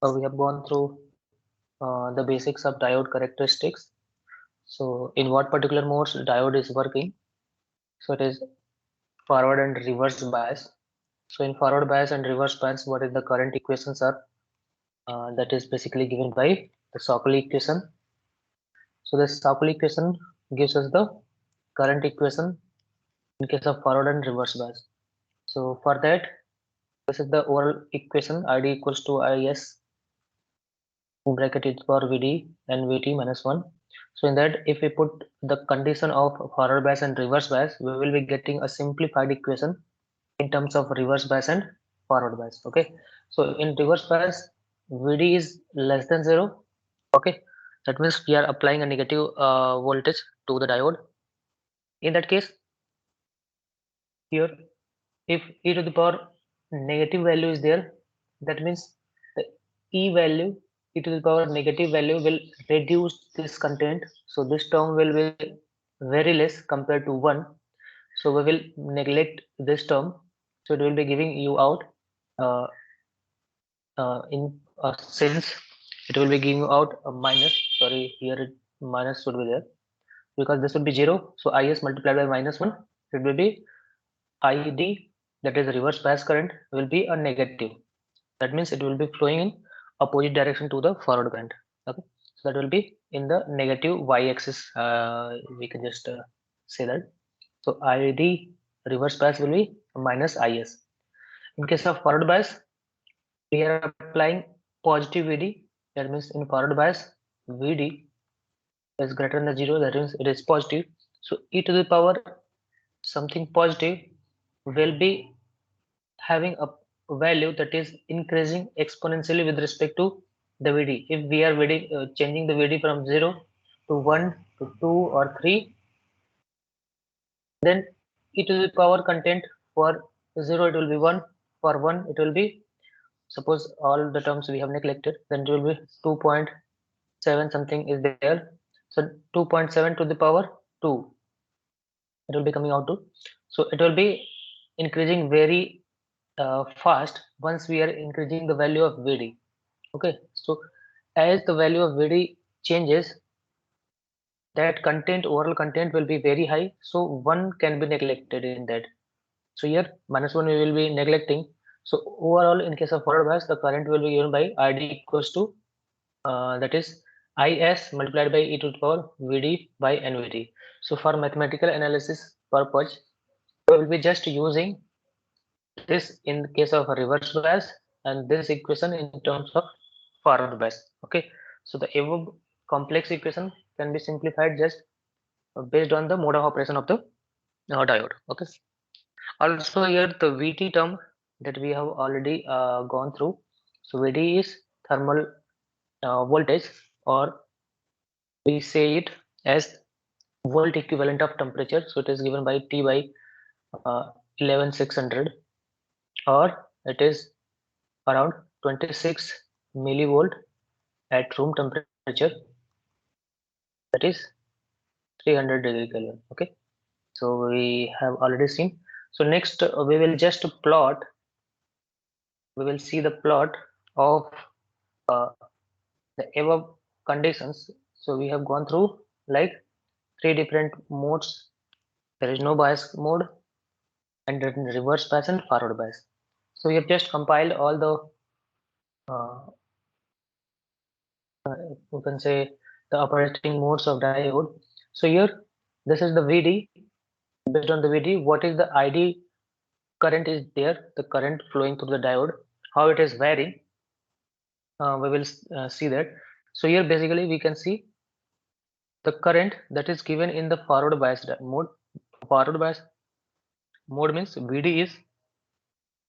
We have gone through the basics of diode characteristics. So in what particular modes diode is working? So it is forward and reverse bias. So in forward bias and reverse bias, what is the current equations are? That is basically given by the Shockley equation. So the Shockley equation gives us the current equation in case of forward and reverse bias. So for that, this is the overall equation. ID equals to IS bracket is for Vd and Vt minus 1. So in that, if we put the condition of forward bias and reverse bias, we will be getting a simplified equation in terms of reverse bias and forward bias. Okay, so in reverse bias, Vd is less than 0. Okay, that means we are applying a negative voltage to the diode. In that case, here, if e to the power negative value is there, that means the e value, e to the power negative value will reduce this content. So this term will be very less compared to 1. So we will neglect this term. So it will be giving you out uh, in a sense, it will be giving out a minus. Sorry, here minus should be there because this would be 0. So is multiplied by minus 1, it will be id, that is reverse bias current, will be a negative. That means it will be flowing in opposite direction to the forward band. Okay, so that will be in the negative y-axis. We can just say that. So id reverse bias will be minus is. In case of forward bias, we are applying positive vd. That means in forward bias, vd is greater than 0. That means it is positive. So e to the power something positive will be having a value that is increasing exponentially with respect to the vd. If we are changing the vd from 0 to 1 to 2 or 3, then e to the power content for 0 it will be 1, for 1 it will be, suppose all the terms we have neglected, then it will be 2.7 something is there. So 2.7 to the power 2, it will be coming out to. So it will be increasing very fast once we are increasing the value of vd. Okay, so as the value of vd changes, that content, overall content will be very high, so one can be neglected in that. So here minus 1 we will be neglecting. So overall in case of forward bias, the current will be given by id equals to that is is multiplied by e to the power vd by nvd. So for mathematical analysis purpose, we will be just using this in the case of a reverse bias and this equation in terms of forward bias. Okay, so the above complex equation can be simplified just based on the mode of operation of the diode. Okay, also here the vt term that we have already gone through. So vd is thermal voltage, or we say it as volt equivalent of temperature. So it is given by t by 11600, or it is around 26 millivolt at room temperature, that is 300 degree Kelvin. Okay, so we have already seen. So next we will just plot, we will see the plot of uh, the above conditions. So we have gone through like three different modes. There is no bias mode, and then reverse bias and forward bias. So we have just compiled all the uh, you can say the operating modes of diode. So here this is the vd. Based on the vd, what is the id current is there, the current flowing through the diode, how it is varying, we will see that. So here basically we can see the current that is given in the forward bias mode. Forward bias mode means vd is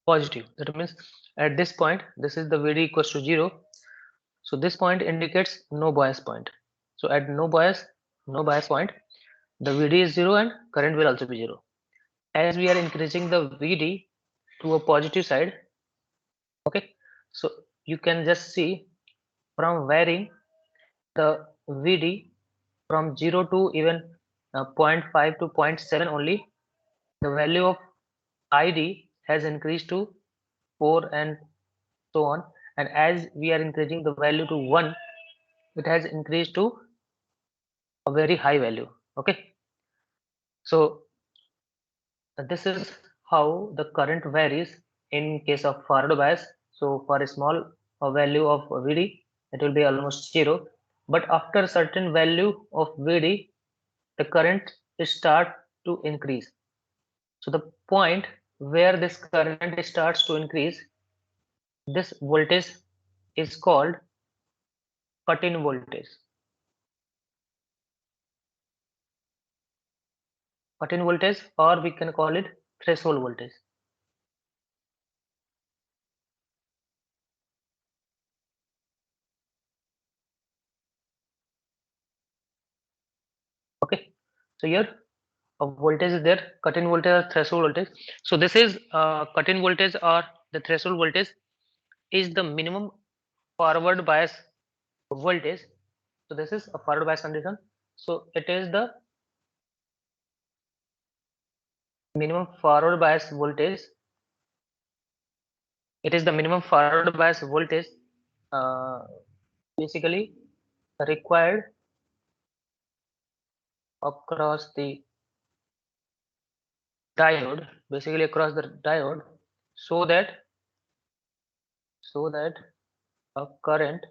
positive. That means at this point, this is the vd equals to 0. So this point indicates no bias point. So at no bias point, the vd is 0 and current will also be 0. As we are increasing the vd to a positive side, okay, so you can just see from varying the vd from 0 to even 0.5 to 0.7 only, the value of id has increased to 4 and so on. and as we are increasing the value to 1, it has increased to a very high value. Okay, so this is how the current varies in case of forward bias. So for a small value of VD, it will be almost 0, but after certain value of VD, the current start to increase. So the point where this current starts to increase, this voltage is called cut-in voltage. Cut-in voltage, or we can call it threshold voltage. Okay, so here a voltage is there, cut-in voltage or threshold voltage. So this is cut-in voltage or the threshold voltage is the minimum forward bias voltage. So this is a forward bias condition. So it is the minimum forward bias voltage. It is the minimum forward bias voltage uh, basically required across the diode, basically across the diode, so that a current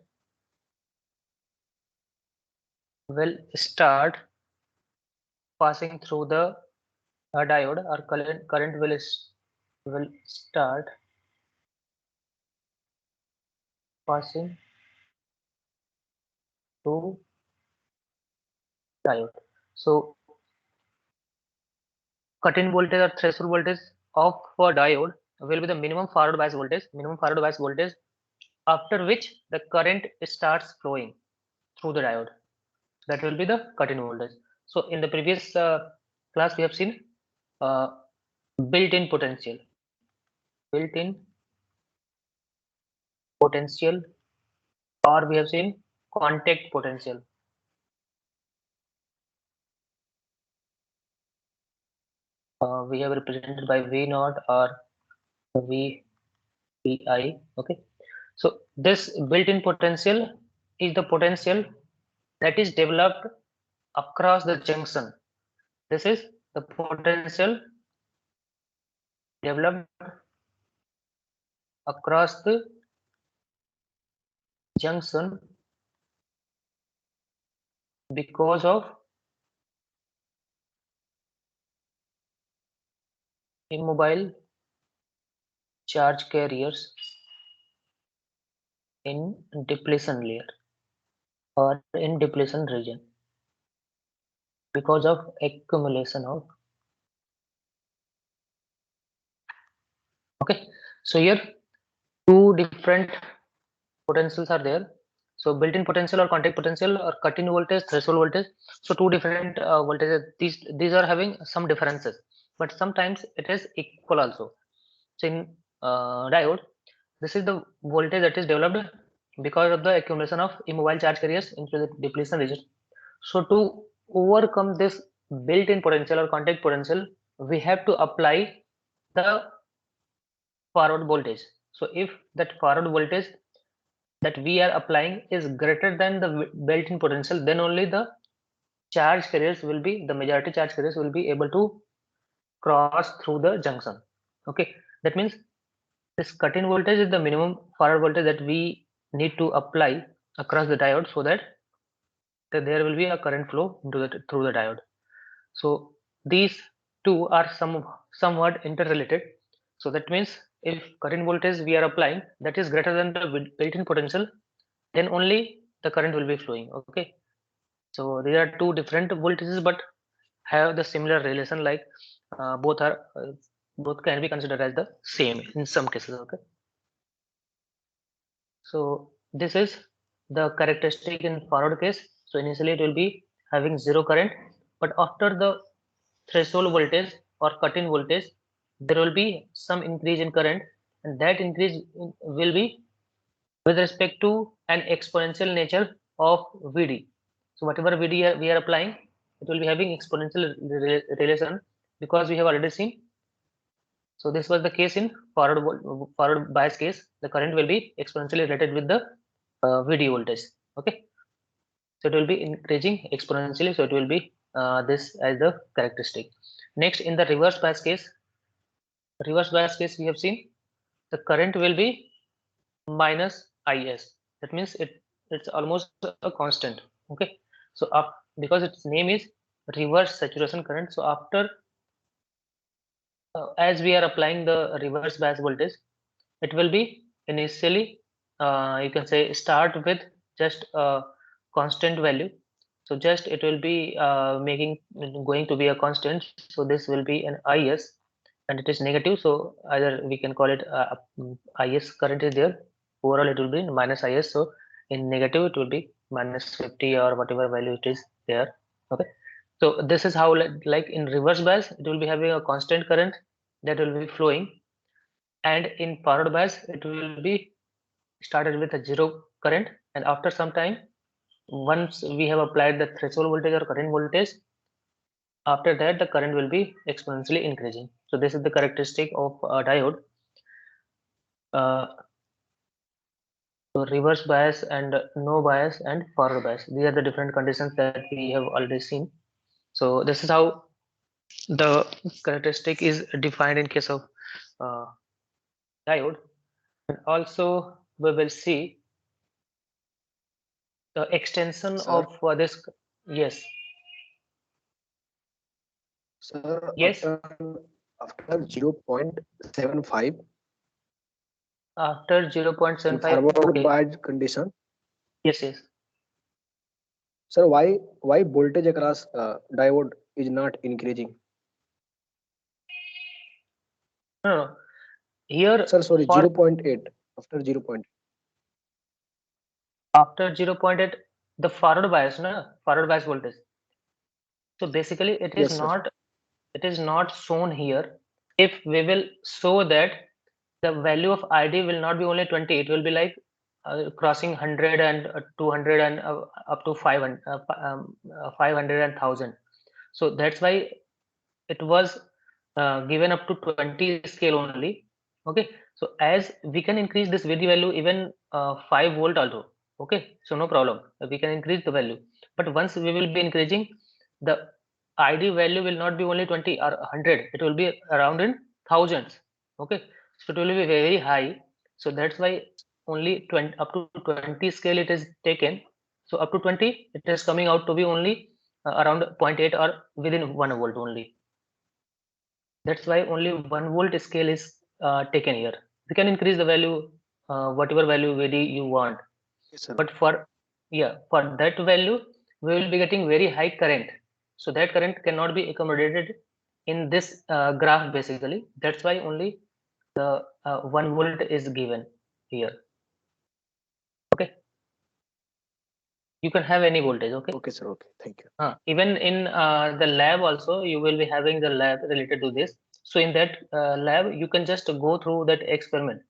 will start passing through the diode, or current will start passing through diode. So cut-in voltage or threshold voltage of a diode will be the minimum forward bias voltage after which the current starts flowing through the diode. That will be the cut-in voltage. So in the previous class we have seen uh, built-in potential, built-in potential, or we have seen contact potential. We have represented by V naught or VPI. Okay, so this built-in potential is the potential that is developed across the junction. This is the potential developed across the junction because of immobile charge carriers in depletion layer or in depletion region, because of accumulation of. Okay, so here two different potentials are there. So built-in potential or contact potential, or cut-in voltage, threshold voltage. So two different voltages. These are having some differences, but sometimes it is equal also. So in diode, this is the voltage that is developed because of the accumulation of immobile charge carriers into the depletion region. So to overcome this built-in potential or contact potential, we have to apply the forward voltage. So if that forward voltage that we are applying is greater than the built-in potential, then only the charge carriers will be, the majority charge carriers will be able to cross through the junction. Okay, that means this cut-in voltage is the minimum forward voltage that we need to apply across the diode so that there will be a current flow into through the diode. So these two are somewhat interrelated. So that means if current voltage we are applying that is greater than the built-in potential, then only the current will be flowing. Okay, so these are two different voltages but have the similar relation, like both can be considered as the same in some cases. Okay, so this is the characteristic in forward case. So initially it will be having zero current, but after the threshold voltage or cut-in voltage, there will be some increase in current, and that increase will be with respect to an exponential nature of Vd. So whatever Vd we are applying, it will be having exponential relation, because we have already seen So this was the case in forward bias case. The current will be exponentially related with the VD voltage. Okay, so it will be increasing exponentially. So it will be this as the characteristic. Next, in the reverse bias case, we have seen the current will be minus is. That means it's almost a constant. Okay, so because its name is reverse saturation current, so after as we are applying the reverse bias voltage, it will be initially you can say start with just a constant value. So just it will be making going to be a constant. So this will be an is, and it is negative. So either we can call it is current is there. Overall, it will be minus is. So in negative, it will be minus 50 or whatever value it is there. Okay. So this is how like in reverse bias, it will be having a constant current that will be flowing, and in forward bias it will be started with a zero current, and after some time, once we have applied the threshold voltage or current voltage, after that the current will be exponentially increasing. So this is the characteristic of a diode. So reverse bias and no bias and forward bias, these are the different conditions that we have already seen. So this is how the characteristic is defined in case of uh, diode. And also we will see the extension Sir, of this. Yes. sir, Yes, after 0.75 after in 0.75. forward Okay. bias condition, Yes, yes. sir, why voltage across diode is not increasing? No, no. Here Sir, sorry, for 0.8 after 0. after 0.8, the forward bias, no, forward bias voltage. So basically, Yes, sir. it is not shown here. If we will show that the value of ID will not be only 20, it will be like crossing 100 and 200 and up to 500, 500 and 1000. So that's why it was given up to 20 scale only. Okay, so as we can increase this VD value even 5 volt also. Okay, so no problem, we can increase the value, but once we will be increasing, the ID value will not be only 20 or 100, it will be around in thousands. Okay, so it will be very high. So that's why only 20 up to 20 scale it is taken. So up to 20 it is coming out to be only around 0.8 or within 1 volt only. That's why only 1 volt scale is taken here. We can increase the value, whatever value VD you want, Yes, sir. but for that value, we will be getting very high current. So that current cannot be accommodated in this graph basically. That's why only the 1 volt is given here. Okay, you can have any voltage. Okay. Okay, sir. Okay, thank you. Even in the lab also, you will be having the lab related to this. So in that lab, you can just go through that experiment.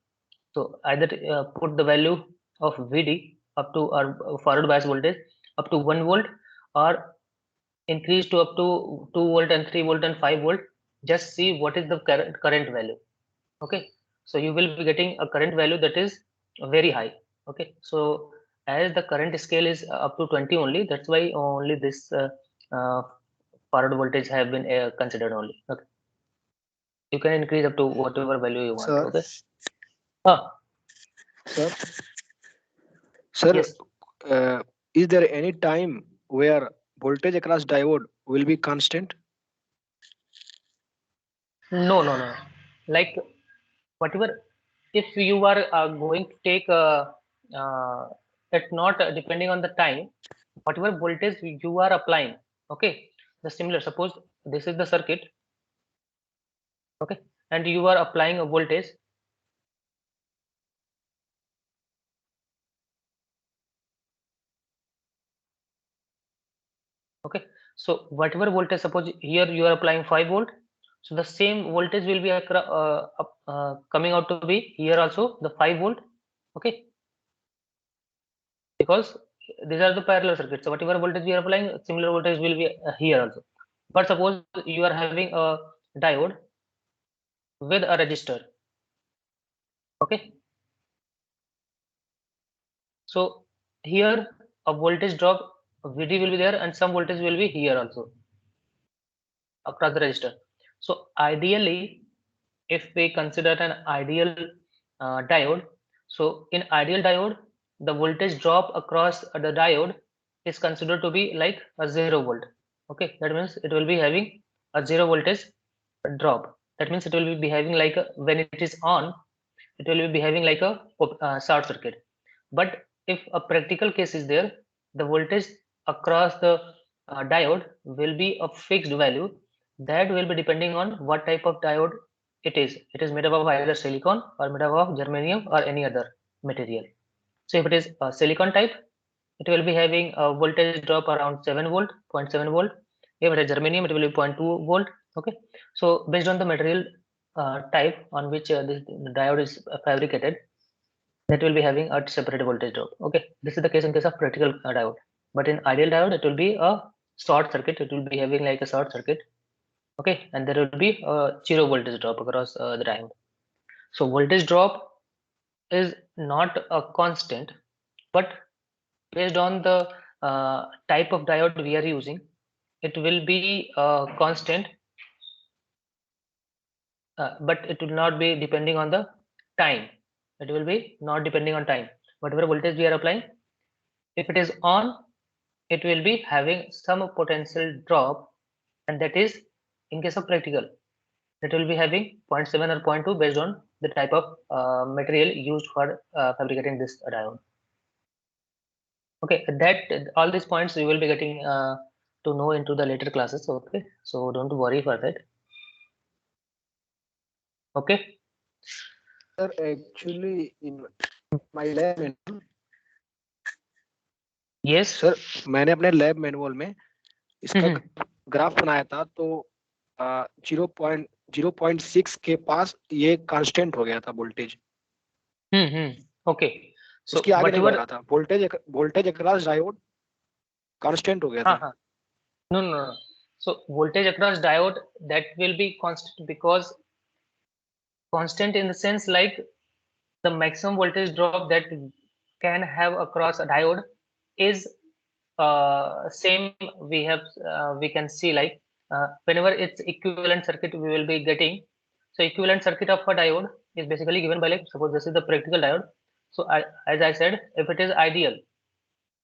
So either put the value of VD up to or forward bias voltage up to 1 volt, or increase to up to 2 volt and 3 volt and 5 volt. Just see what is the current value. Okay, so you will be getting a current value that is very high. Okay, so as the current scale is up to 20 only, that's why only this uh, forward voltage have been considered only. Okay, you can increase up to whatever value you want. Sir, Okay. Ah, sir, sir, yes. is there any time where voltage across diode will be constant? No, no, no. Like whatever, if you are going to take uh, it's not depending on the time, whatever voltage you are applying. Okay, the similar, suppose this is the circuit. Okay, and you are applying a voltage. Okay, so whatever voltage, suppose here you are applying 5 volt, so the same voltage will be coming out to be here also the 5 volt. Okay, because these are the parallel circuits, so whatever voltage we are applying, similar voltage will be here also. But suppose you are having a diode, with a resistor. Okay, so here a voltage drop VD will be there and some voltage will be here also across the resistor. So ideally, if we consider an ideal diode, so in ideal diode, the voltage drop across the diode is considered to be like a 0 volt. Okay, that means it will be having a 0 voltage drop. That means it will be behaving like when it is on, it will be behaving like a short circuit. But if a practical case is there, the voltage across the diode will be a fixed value that will be depending on what type of diode it is. It is made up of either silicon or made up of germanium or any other material. So if it is a silicon type, it will be having a voltage drop around 7 volt, 0.7 volt. If it is germanium, it will be 0.2 volt. Okay. So based on the material type on which this diode is fabricated, that will be having a separate voltage drop. Okay, this is the case in case of practical diode. But in ideal diode, it will be a short circuit. It will be having like a short circuit. Okay, and there will be a 0 voltage drop across the diode. So voltage drop is not a constant, but based on the type of diode we are using, it will be constant, but it will not be depending on the time. It will be not depending on time. Whatever voltage we are applying, if it is on, it will be having some potential drop, and that is in case of practical, it will be having 0.7 or 0.2 based on the type of material used for fabricating this diode. Okay, that all these points we will be getting to know into the later classes. Okay, so don't worry for that. Okay. Sir, actually in my lab manual, Yes. Sir मैंने अपने lab manual में इसका हम्म graph बनाया था, तो 0.6 के पास ये constant हो गया था वोल्टेज। ओके, सो उसकी आगे नहीं बढ़ व्हाटएवर, रहा था, वोल्टेज अक्रॉस डायोड कांस्टेंट हो गया हाँ था। हाँ, no. So voltage across diode, that will be constant, because constant in the sense like the maximum voltage drop that can have across a diode is same. We have we can see like whenever it's equivalent circuit we will be getting. So equivalent circuit of a diode is basically given by, like, suppose this is the practical diode. So as I said, if it is ideal,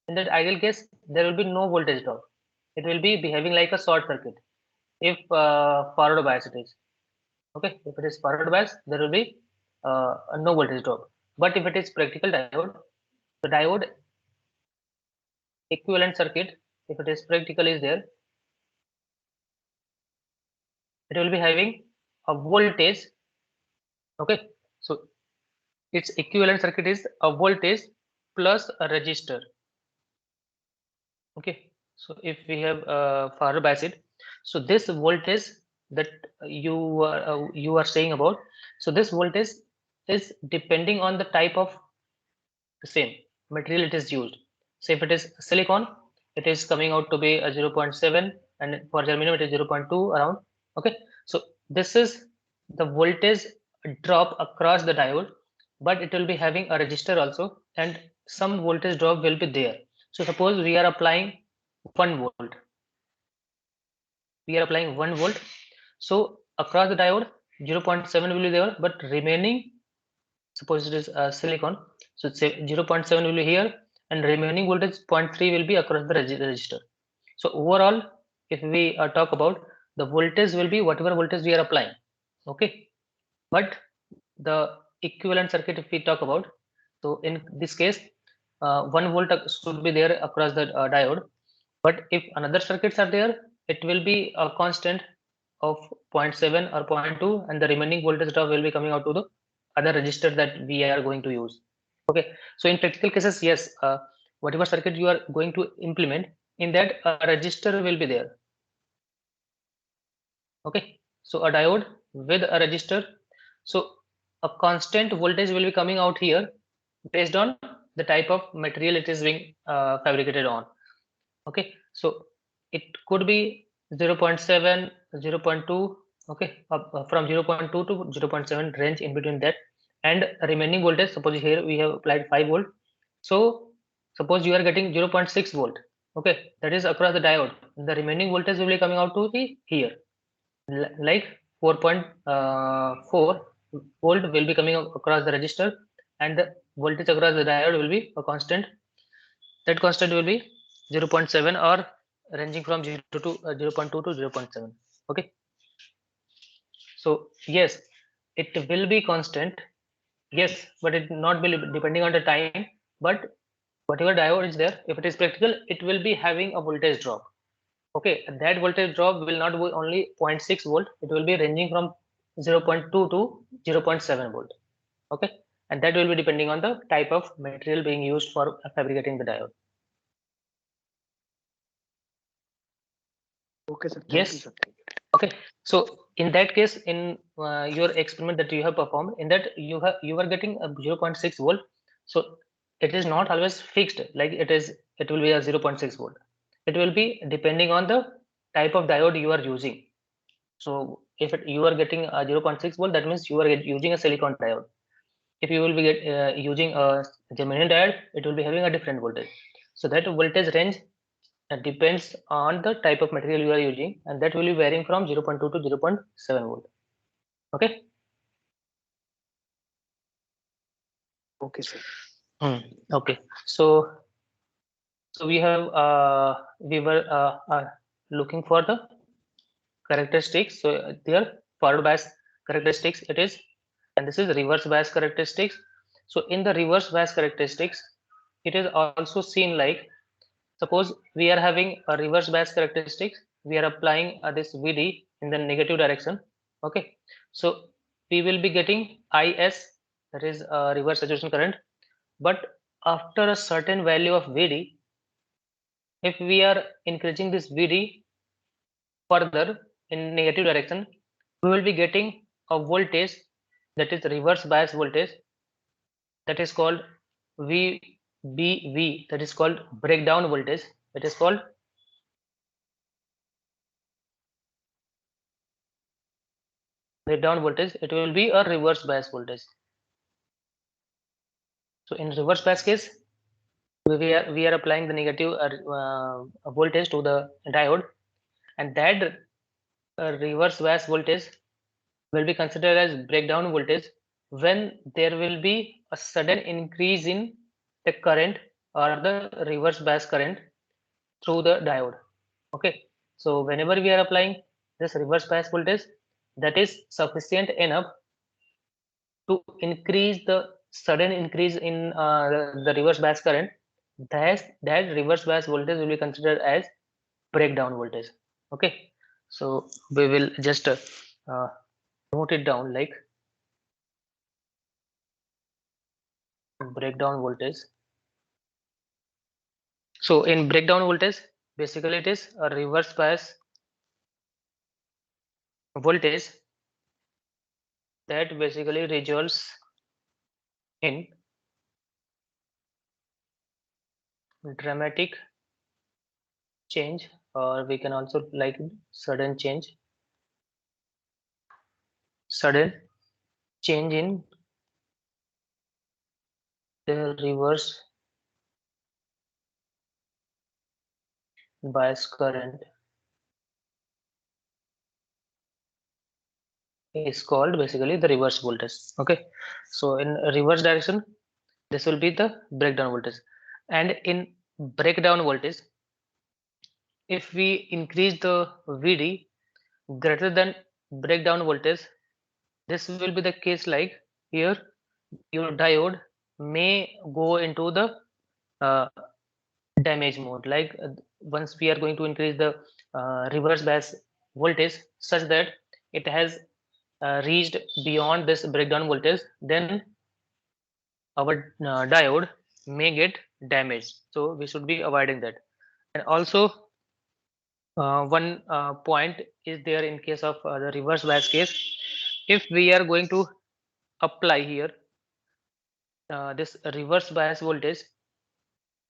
in that ideal case there will be no voltage drop. It will be behaving like a short circuit if forward bias it is. Okay, if it is forward bias, there will be no voltage drop. But if it is practical diode, the diode equivalent circuit, if it is practical is there, it will be having a voltage. Okay, so its equivalent circuit is a voltage plus a resistor. Okay, so if we have forward bias it, so this voltage that you are saying about, so this voltage is depending on the type of the same material it is used. So if it is silicon, it is coming out to be a 0.7, and for germanium it is 0.2 around. Okay, so this is the voltage drop across the diode, but it will be having a resistor also, and some voltage drop will be there. So suppose we are applying 1 volt, we are applying 1 volt. So across the diode 0.7 will be there, but remaining, suppose it is silicon, so say 0.7 will be here, and remaining voltage 0.3 will be across the resistor. So overall, if we talk about, the voltage will be whatever voltage we are applying. Okay, but the equivalent circuit, if we talk about, so in this case 1 volt should be there across the diode. But if another circuits are there, it will be a constant of 0.7 or 0.2, and the remaining voltage drop will be coming out to the other resistor that we are going to use. Okay, so in practical cases, yes, whatever circuit you are going to implement, in that a resistor will be there. Okay, so a diode with a resistor, so a constant voltage will be coming out here based on the type of material it is being fabricated on. Okay, so it could be 0.7, 0.2, Okay, from 0.2 to 0.7 range in between that, and remaining voltage, suppose here we have applied 5 volt, so suppose you are getting 0.6 volt, okay, that is across the diode. The remaining voltage will be coming out to the here, like 4.4 volt will be coming across the resistor, and the voltage across the diode will be a constant. That constant will be 0.7 or ranging from 0.2 to 0.7. Okay, so yes, it will be constant, yes, but it not be depending on the time. But whatever diode is there, if it is practical, it will be having a voltage drop. Okay, and that voltage drop will not be only 0.6 volt, it will be ranging from 0.2 to 0.7 volt. Okay, and that will be depending on the type of material being used for fabricating the diode. Okay, sir. Thank Yes. you, sir. Okay, so in that case, in your experiment that you have performed, in that you are getting a 0.6 volt, so it is not always fixed, like it will be a 0.6 volt. It will be depending on the type of diode you are using. So if you are getting a 0.6 volt, that means you are using a silicon diode. If you will be using a germanium diode, it will be having a different voltage. So that voltage range depends on the type of material you are using, and that will be varying from 0.2 to 0.7 volt. Okay. Okay, sir. Okay, so we have we were looking for the characteristics. So there forward bias characteristics it is, and this is reverse bias characteristics. So in the reverse bias characteristics, it is also seen like, suppose we are having a reverse bias characteristics, we are applying this VD in the negative direction. Okay, so we will be getting IS, that is reverse saturation current. But after a certain value of VD, if we are increasing this VD further in negative direction, we will be getting a voltage, that is reverse bias voltage, that is called VBV, that is called breakdown voltage. It is called breakdown voltage. It will be a reverse bias voltage. So in reverse bias case, we are applying the negative voltage to the diode, and that reverse bias voltage will be considered as breakdown voltage when there will be a sudden increase in the current or the reverse bias current through the diode. Okay, so whenever we are applying this reverse bias voltage, that is sufficient enough to increase the sudden increase in the reverse bias current, that reverse bias voltage will be considered as breakdown voltage. Okay, so we will just note it down like breakdown voltage. So in breakdown voltage, basically it is a reverse bias voltage that basically results in dramatic change, or we can also like sudden change, sudden change in the reverse bias current is called basically the reverse voltage. Okay, so in reverse direction, this will be the breakdown voltage. And in breakdown voltage, if we increase the VD greater than breakdown voltage, this will be the case like here your diode may go into the uh, damage mode, like once we are going to increase the reverse bias voltage such that it has reached beyond this breakdown voltage, then our diode may get damaged, so we should be avoiding that. And also one point is there in case of the reverse bias case, if we are going to apply here this reverse bias voltage,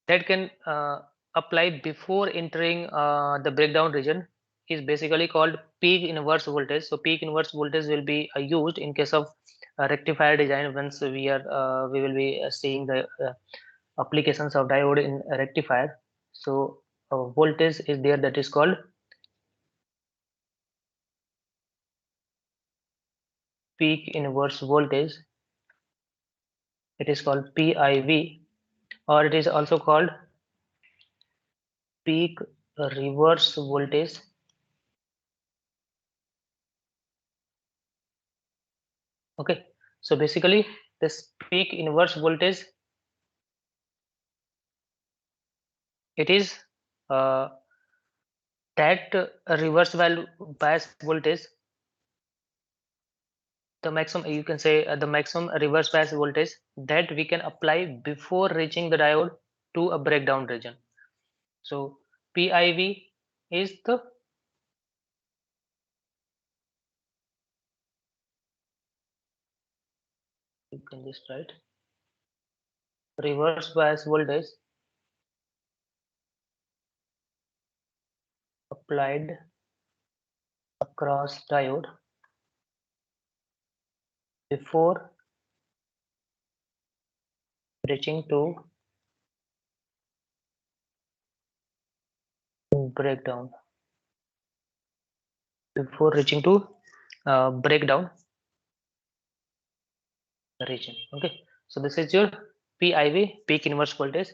that can apply before entering the breakdown region, is basically called peak inverse voltage. So peak inverse voltage will be used in case of rectifier design. Once we will be seeing the applications of diode in a rectifier. So voltage is there, that is called peak inverse voltage. It is called PIV, or it is also called peak reverse voltage. Okay, so basically this peak inverse voltage, it is uh, that reverse bias voltage, the maximum, you can say the maximum reverse bias voltage that we can apply before reaching the diode to a breakdown region. So PIV is the you can just write reverse bias voltage applied across diode before reaching to breakdown, before reaching to breakdown region. Okay, so this is your PIV, peak inverse voltage.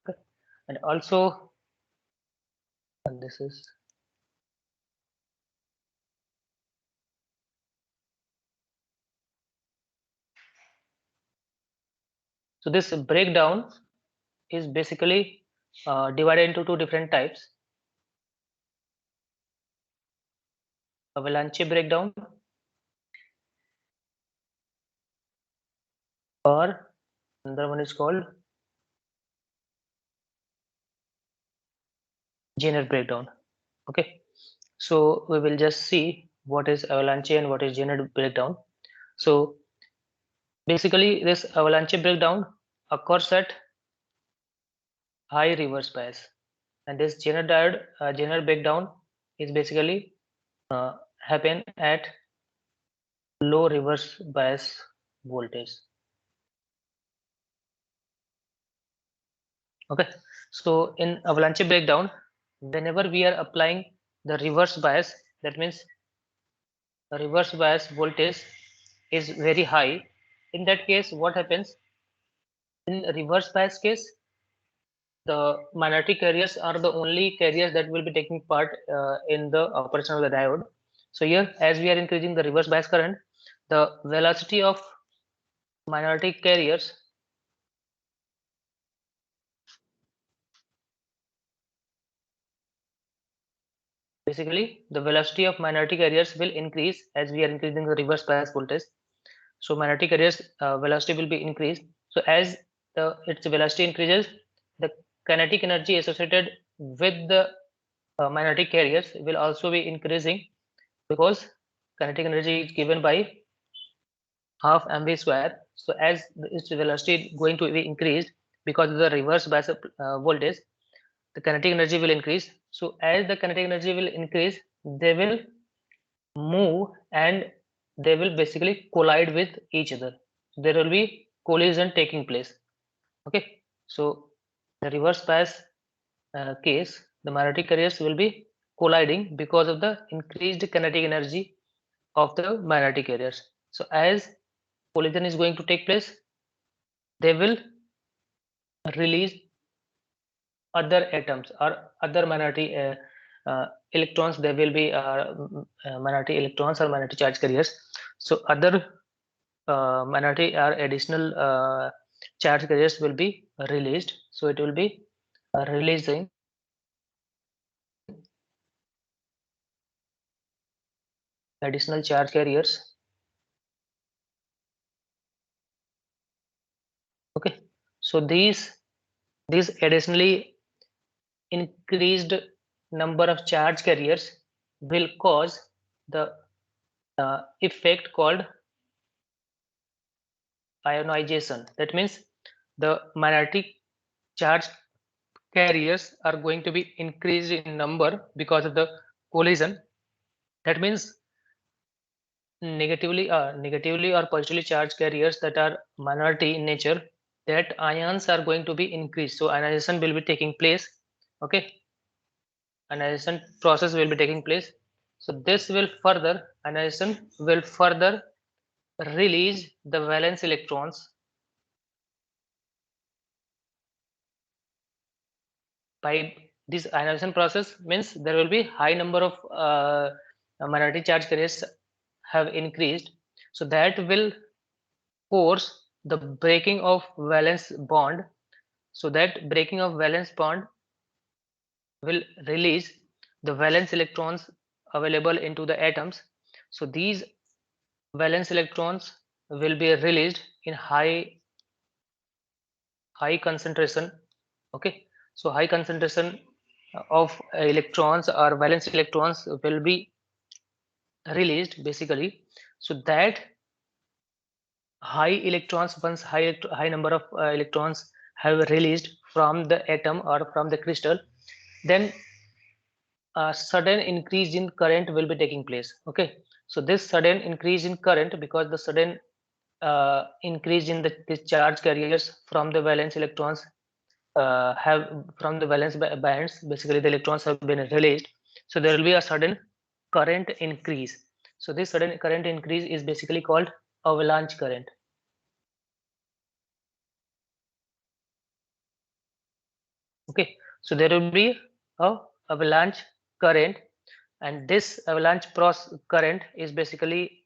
Okay, and also, and this is so this breakdown is basically divided into two different types: avalanche breakdown or another one is called Zener breakdown. Okay, so we will just see what is avalanche and what is Zener breakdown. So basically this avalanche breakdown occurs at high reverse bias, and this Zener breakdown is basically happen at low reverse bias voltage. Okay, so in avalanche breakdown, whenever we are applying the reverse bias, that means the reverse bias voltage is very high. In that case, what happens? In reverse bias case, the minority carriers are the only carriers that will be taking part in the operation of the diode. So here, as we are increasing the reverse bias current, the velocity of minority carriers basically the velocity of minority carriers will increase as we are increasing the reverse bias voltage. So minority carriers velocity will be increased. So as its velocity increases, the kinetic energy associated with the minority carriers will also be increasing, because kinetic energy is given by half mv square. So as its velocity is going to be increased because of the reverse bias voltage, the kinetic energy will increase. So as the kinetic energy will increase, they will move and they will basically collide with each other. There will be collision taking place. Okay, so the reverse bias case, the minority carriers will be colliding because of the increased kinetic energy of the minority carriers. So as collision is going to take place, they will release other atoms or other minority electrons. There will be minority electrons or minority charge carriers. So other minority or additional charge carriers will be released. So it will be releasing additional charge carriers. Okay, so these additionally increased number of charge carriers will cause the effect called ionization. That means the minority charge carriers are going to be increased in number because of the collision, that means negatively or positively charged carriers that are minority in nature, that ions are going to be increased, so ionization will be taking place. Okay, ionization process will be taking place. So this will further, ionization will further release the valence electrons by this ionization process. Means there will be high number of minority charge carriers have increased, so that will force the breaking of valence bond. So that breaking of valence bond will release the valence electrons available into the atoms. So these valence electrons will be released in high concentration. Okay, so high concentration of electrons or valence electrons will be released basically, so that high electrons, once high number of electrons have released from the atom or from the crystal, then a sudden increase in current will be taking place. Okay, so this sudden increase in current, because the sudden increase in the charge carriers from the valence electrons have from the valence bands, basically the electrons have been released, so there will be a sudden current increase. So this sudden current increase is basically called avalanche current. Okay, so there will be a avalanche current, and this avalanche current is basically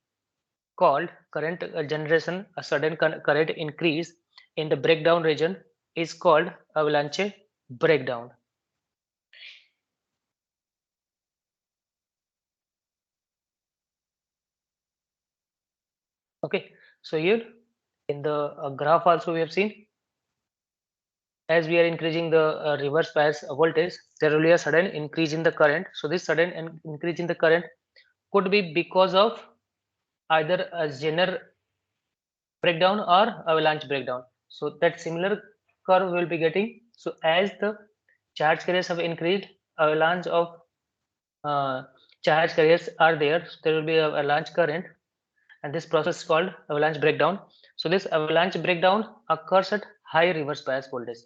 called current generation. A sudden current increase in the breakdown region is called avalanche breakdown. Okay, so here in the graph also we have seen, as we are increasing the reverse bias voltage, there will be a sudden increase in the current. So this sudden increase in the current could be because of either a Zener breakdown or avalanche breakdown. So that similar curve will be getting. So as the charge carriers have increased, avalanche of uh, charge carriers are there, so there will be a avalanche current, and this process is called avalanche breakdown. So this avalanche breakdown occurs at high reverse bias voltage.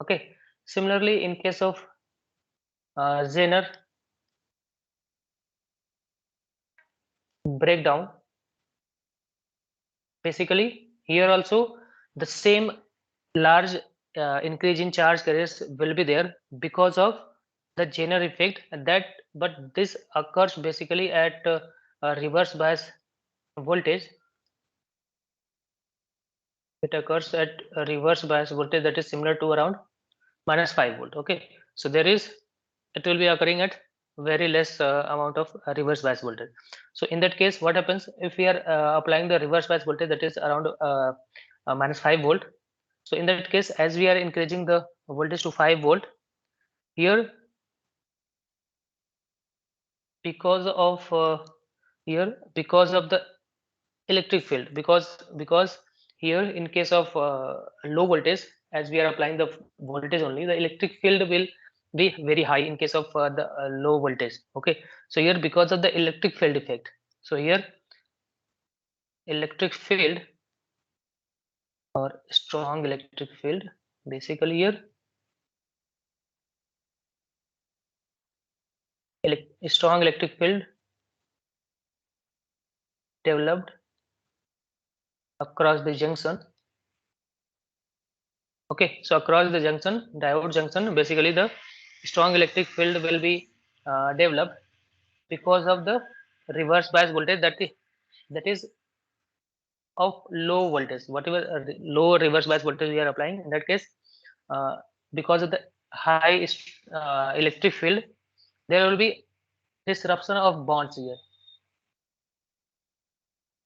Okay, similarly in case of Zener breakdown, basically here also the same large increase in charge carriers will be there because of the Jenner effect, that but this occurs basically at reverse bias voltage. It occurs at a reverse bias voltage that is similar to around -5 volt. Okay, so there is, it will be occurring at very less amount of reverse bias voltage. So in that case, what happens if we are applying the reverse bias voltage that is around -5 volt? So in that case, as we are increasing the voltage to 5 volt, here because of because of the electric field, because here in case of low voltage, as we are applying the voltage only, the electric field will be very high in case of the low voltage. Okay, so here because of the electric field effect, so here electric field or strong electric field, basically here strong electric field developed across the junction. Okay, so across the junction, diode junction, basically the strong electric field will be developed because of the reverse bias voltage that is of low voltage. Whatever low reverse bias voltage we are applying, in that case, uh, because of the high electric field, there will be disruption of bonds here.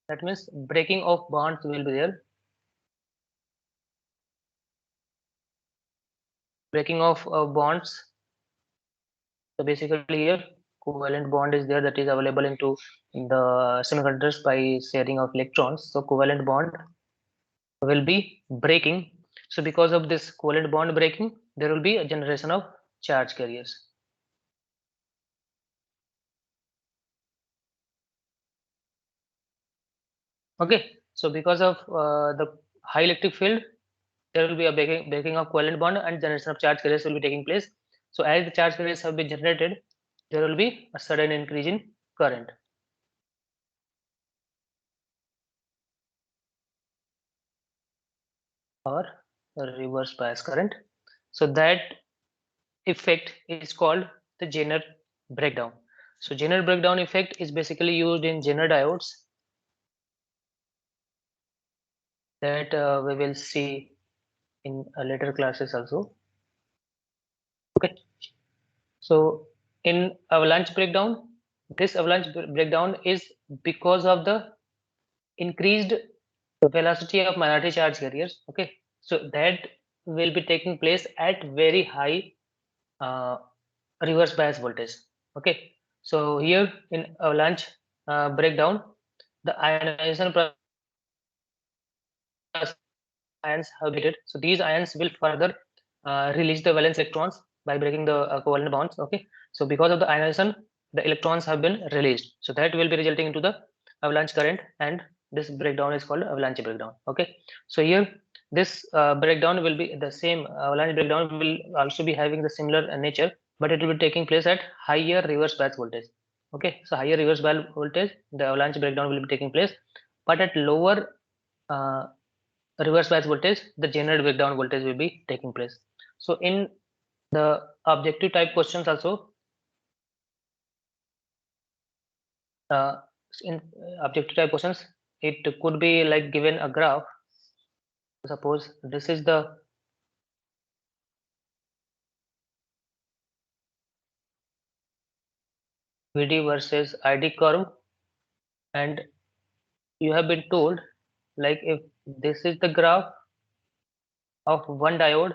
That means breaking of bonds will be there. Breaking of bonds. So basically here covalent bond is there that is available into the semiconductors by sharing of electrons. So covalent bond will be breaking. So because of this covalent bond breaking, there will be a generation of charge carriers. Okay, so because of the high electric field, there will be a breaking of covalent bond and generation of charge carriers will be taking place. So as the charge carriers have been generated, there will be a sudden increase in current. Or reverse bias current. So that effect is called the Zener breakdown. So Zener breakdown effect is basically used in Zener diodes that we will see in later classes also. Okay. So in avalanche breakdown, this avalanche breakdown is because of the increased velocity of minority charge carriers. Okay, so that will be taking place at very high uh, reverse bias voltage. Okay, so here in avalanche breakdown, the ionization ions have been so these ions will further release the valence electrons by breaking the covalent bonds. Okay, so because of the ionization, the electrons have been released, so that will be resulting into the avalanche current, and this breakdown is called avalanche breakdown. Okay, so here this breakdown will be the same. Avalanche breakdown will also be having the similar nature, but it will be taking place at higher reverse bias voltage. Okay, so higher reverse bias voltage, the avalanche breakdown will be taking place, but at lower uh, reverse bias voltage, the generated breakdown voltage will be taking place. So in the objective type questions also, uh, in objective type questions, it could be like given a graph. Suppose this is the VD versus ID curve, and you have been told like if this is the graph of one diode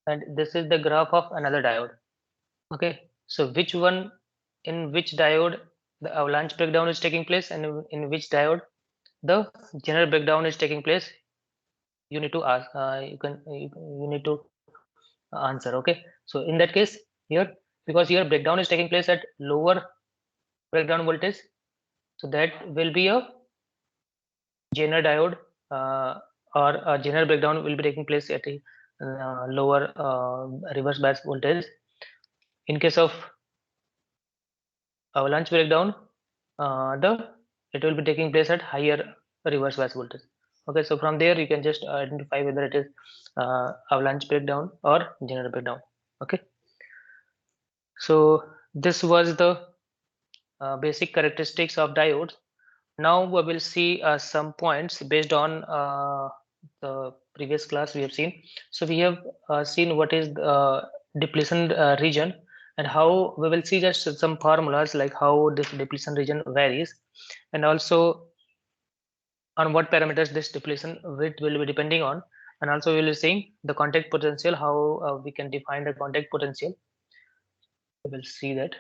and this is the graph of another diode. Okay, so which one, in which diode the avalanche breakdown is taking place and in which diode the general breakdown is taking place, you need to ask, you need to answer. Okay, so in that case here, because here breakdown is taking place at lower breakdown voltage, so that will be a Zener diode, or a Zener breakdown will be taking place at a lower reverse bias voltage. In case of avalanche breakdown, the it will be taking place at higher reverse bias voltage. Okay, so from there you can just identify whether it is avalanche breakdown or Zener breakdown. Okay, so this was the basic characteristics of diodes. Now we will see some points based on the previous class we have seen. So we have seen what is the depletion region, and how we will see just some formulas like how this depletion region varies, and also on what parameters this depletion width will be depending on, and also we will see the contact potential, how we can define the contact potential. We will see that.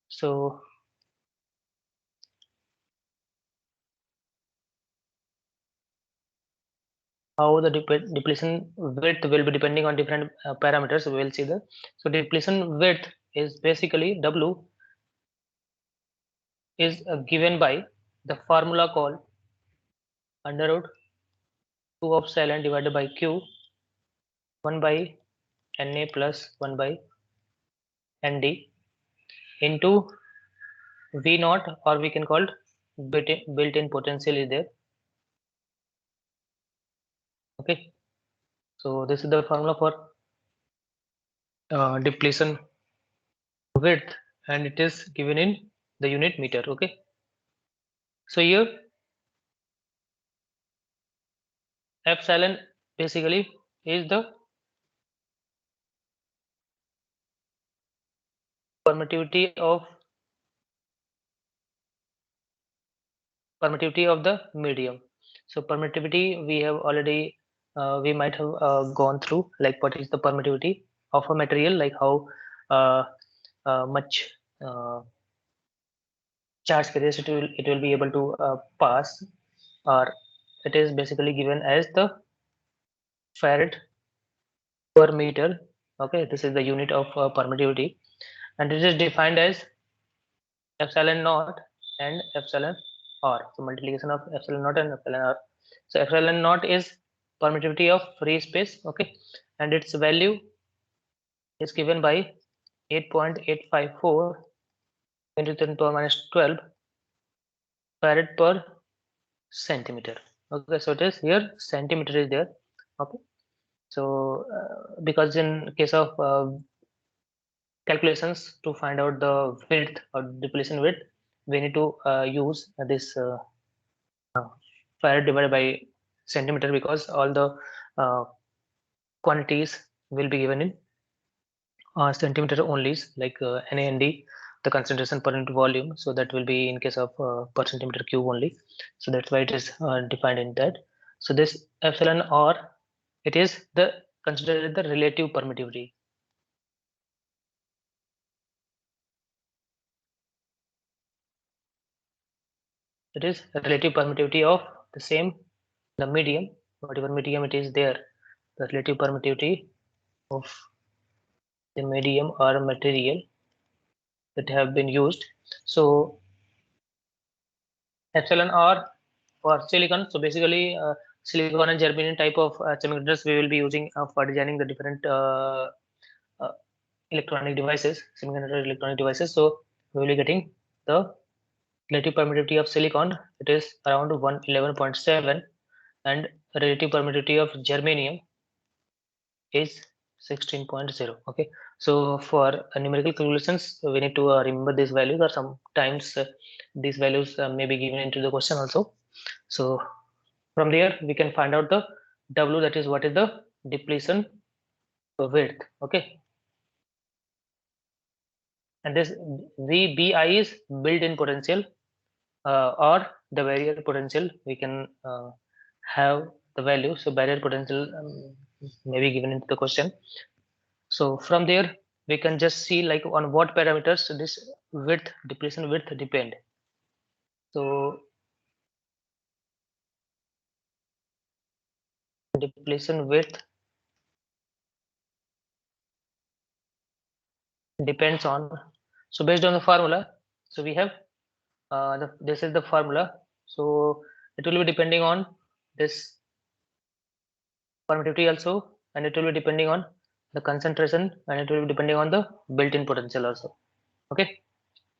So how the depletion width will be depending on different parameters, we will see that. So depletion width is basically W is given by the formula called under root 2 of psi n divided by Q 1 by Na plus 1 by Nd into V naught, or we can call built-in potential is there. Okay, so this is the formula for depletion width, and it is given in the unit meter. Okay, so here epsilon basically is the permittivity of the medium. So permittivity we have already we might have gone through, like what is the permittivity of a material, like how uh, much charge carriers it will be able to pass, or it is basically given as the farad per meter. Okay, this is the unit of permittivity. and it is defined as epsilon naught and epsilon r. So multiplication of epsilon naught and epsilon r. So epsilon naught is permittivity of free space, okay, and its value is given by 8.854 into 10 to the minus 12 farad per centimeter. Okay, so it is here centimeter is there. Okay, so because in case of calculations to find out the width or depletion width, we need to use this farad divided by centimeter, because all the uh, quantities will be given in centimeter only, like Na and D, the concentration per unit volume. So that will be in case of per centimeter cube only. So that's why it is defined in that. So this epsilon r, it is the considered the relative permittivity. It is relative permittivity of the same, the medium, whatever medium it is there, the relative permittivity of the medium or material that have been used. So epsilon r for silicon. So basically, silicon and germanium type of semiconductors we will be using for designing the different uh, electronic devices, semiconductor electronic devices. So we will be getting the relative permittivity of silicon. It is around 111.7, and relative permittivity of germanium is 16.0. Okay, so for numerical calculations we need to remember these values, or sometimes these values may be given into the question also. So from there we can find out the W, that is what is the depletion width. Okay, and this VBI is built-in potential, or the barrier potential. We can have the value. So barrier potential may be given into the question. So from there we can just see like on what parameters this width, depletion width depend. So depletion width depends on, so based on the formula, so we have this is the formula. So it will be depending on this permittivity also, and it will be depending on the concentration, and it will be depending on the built-in potential also. Okay,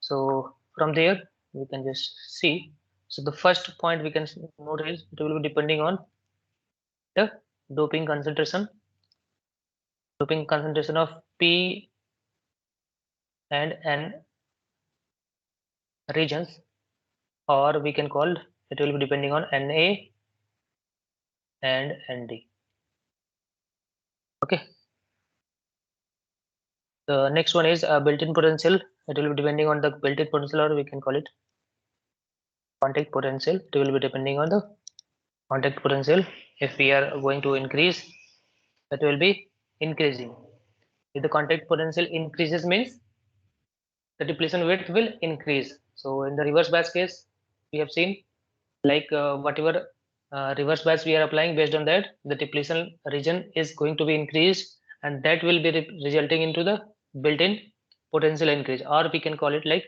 so from there we can just see. So the first point we can note is it will be depending on the doping concentration of P and N regions, or we can call it will be depending on Na and Nd. Okay, the next one is built-in potential. It will be depending on the built-in potential, or we can call it contact potential. It will be depending on the contact potential. If we are going to increase, that will be increasing. If the contact potential increases, means the depletion width will increase. So in the reverse bias case, we have seen like whatever reverse bias we are applying, based on that the depletion region is going to be increased, and that will be resulting into the built-in potential increase, or we can call it like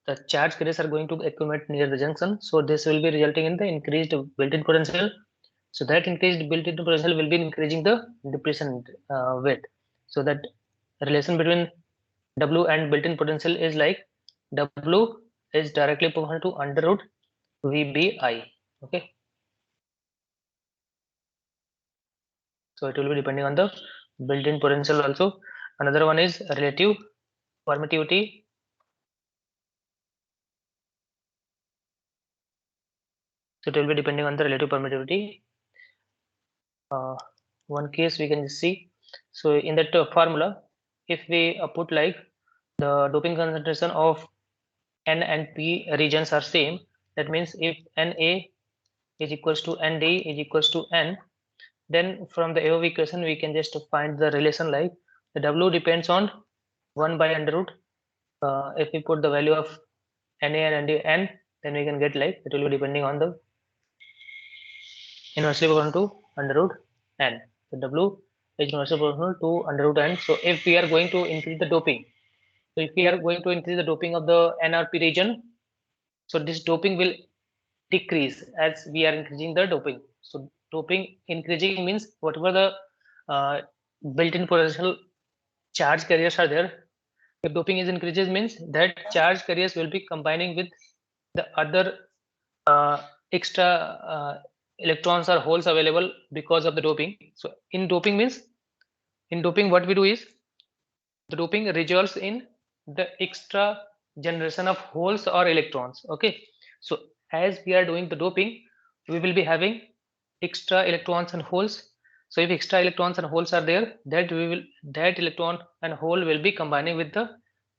the charge carriers are going to accumulate near the junction, so this will be resulting in the increased built-in potential. So that increased built-in potential will be increasing the depletion width. So that relation between W and built-in potential is like W is directly proportional to under root VBI. Okay, so it will be depending on the built-in potential also. Another one is relative permittivity. So it will be depending on the relative permittivity. One case we can see. So in that formula, if we put like the doping concentration of N and P regions are same, that means if Na is equals to Nd is equals to N, then from the above equation we can just find the relation like the W depends on 1 by under root. If we put the value of Na and N, then we can get like it will be depending on the inversely proportional to under root N. So W is inversely proportional to under root N. So if we are going to increase the doping, So if we are going to increase the doping of the NRP region, so this doping will decrease as we are increasing the doping. So doping increasing means whatever the built-in potential charge carriers are there, if doping is increases means that charge carriers will be combining with the other extra electrons or holes available because of the doping. So in doping means, in doping what we do is, the doping results in the extra generation of holes or electrons. Okay, so as we are doing the doping, we will be having extra electrons and holes. So if extra electrons and holes are there, that electron and hole will be combining with the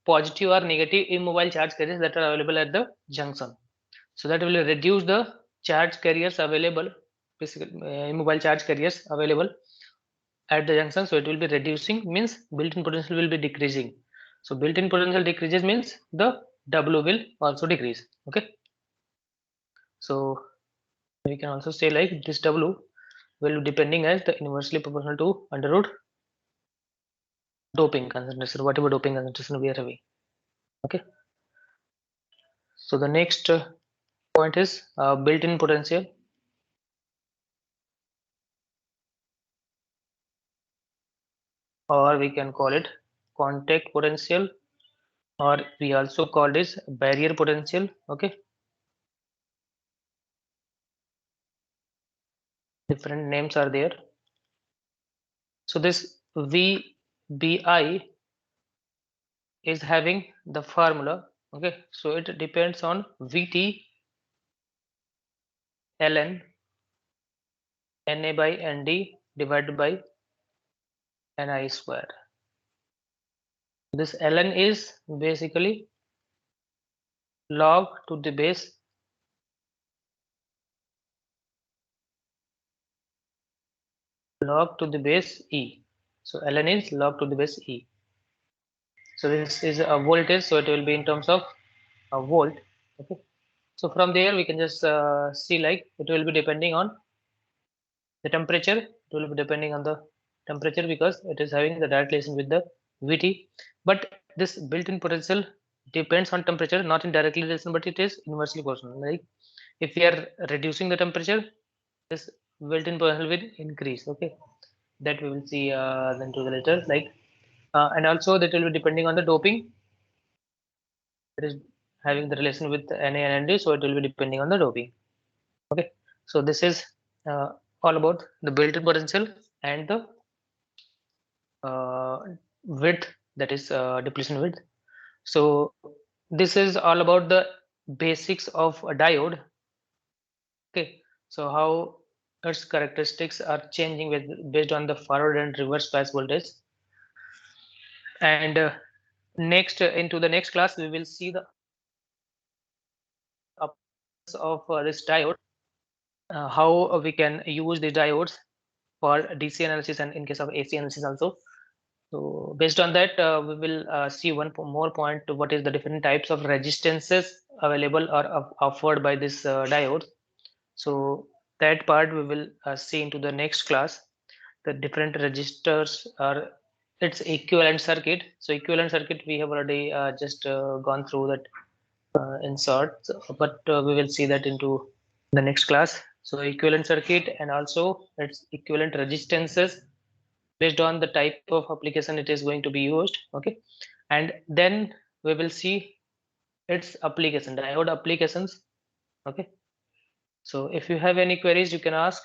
positive or negative immobile charge carriers that are available at the junction. So that will reduce the charge carriers available, basically immobile charge carriers available at the junction. So it will be reducing means built-in potential will be decreasing. So built-in potential decreases means the W will also decrease. Okay, so we can also say like this W will be depending as the inversely proportional to under root doping concentration, whatever doping concentration we are having. Okay, so the next point is built-in potential, or we can call it contact potential, or we also call this barrier potential. Okay, different names are there. So this VBI is having the formula. Okay, so it depends on VT ln Na by Nd divided by Ni square. This ln is basically log to the base E. So ln is log to the base E. So this is a voltage, so it will be in terms of a volt. Okay, so from there we can just see like it will be depending on the temperature. It will be depending on the temperature because it is having the direct relation with the Vt. But this built-in potential depends on temperature, not in direct relation, but it is inversely proportional. Like if we are reducing the temperature, this built-in potential will increase. Okay, that we will see then to the later. Like and also that will be depending on the doping. It is having the relation with Na and Nd, so it will be depending on the doping. Okay, so this is all about the built-in potential and the width, that is depletion width. So this is all about the basics of a diode. Okay, so how its characteristics are changing based on the forward and reverse bias voltage. And next into the next class we will see the of this diode, how we can use the diodes for DC analysis and in case of AC analysis also. So based on that, we will see one more point, what is the different types of resistances available or offered by this diode. So that part we will see into the next class. The different resistors are its equivalent circuit. So equivalent circuit we have already just gone through that in short, but we will see that into the next class. So equivalent circuit and also its equivalent resistances based on the type of application it is going to be used. Okay, and then we will see its application, diode applications. Okay, so if you have any queries you can ask.